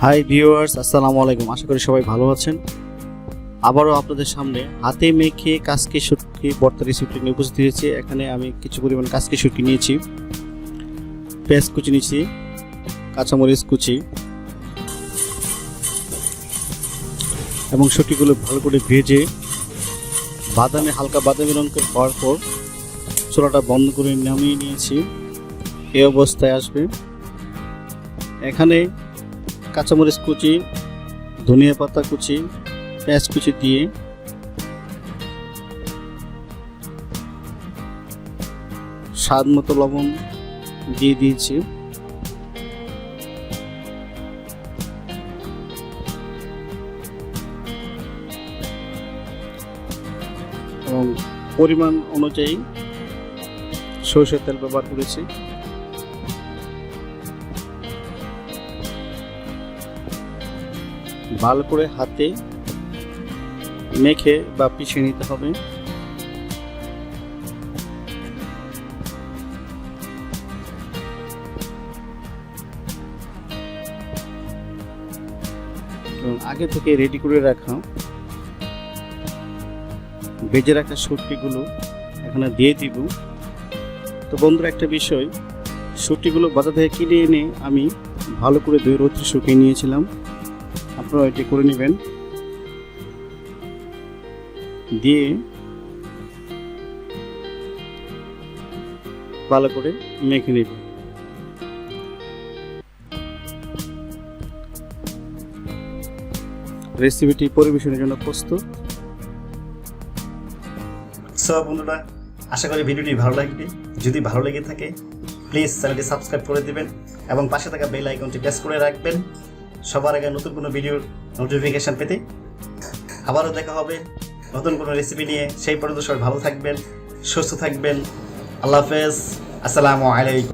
Hi viewers, আসসালামু আলাইকুম। আশা করি সবাই ভালো আছেন। আবারও আপনাদের সামনে হাতে মেখে কাসকি শুটকি ভর্তা রেসিপি নিয়ে উপস্থিত হয়েছি। এখানে আমি কিছু পরিমাণ কাসকি শুটকি নিয়েছি, পেঁয়াজ কুচি নিয়েছি, কাঁচামরিচ কুচি এবং শুটকিগুলো ভালো করে ভেজে হালকা বাদামি রঙ হওয়ার পর চুলাটা বন্ধ করে নামিয়ে নিয়েছি। এই অবস্থায় আসবে। এখানে কাঁচামরিচ কুচি, ধনিয়া পাতা কুচি, পেঁয়াজ কুচি দিয়ে স্বাদ মতো লবণ দিয়ে দিয়েছি। এবং পরিমাণ অনুযায়ী সরষের তেল ব্যবহার করেছি। ভালো করে হাতে মেখে বা পিষে নিতে হবে। আগে থেকে রেডি করে রাখা ভেজে রাখা শুটকিগুলো এখানে দিয়ে দিব। তো বন্ধুরা, একটা বিষয়, শুটকিগুলো বাজার থেকে কিনে এনে আমি ভালো করে 2 রোদ্রে শুকিয়ে নিয়েছিলাম। আপনারা এটি করে নেবেন। দিয়ে ভালো করে মেখে নেব। রেসিপিটি পরিবেশনের জন্য প্রস্তুত। সো বন্ধুরা, আশা করি ভিডিওটি ভালো লাগবে। যদি ভালো লেগে থাকে প্লিজ চ্যানেলটি সাবস্ক্রাইব করে দিবেন এবং পাশে থাকা বেল আইকনটি প্রেস করে রাখবেন সবার আগে নতুন কোনো ভিডিওর নোটিফিকেশান পেতে। আবারও দেখা হবে নতুন কোনো রেসিপি নিয়ে। সেই পর্যন্ত সবাই ভালো থাকবেন, সুস্থ থাকবেন। আল্লাহ হাফেজ, আসসালামু আলাইকুম।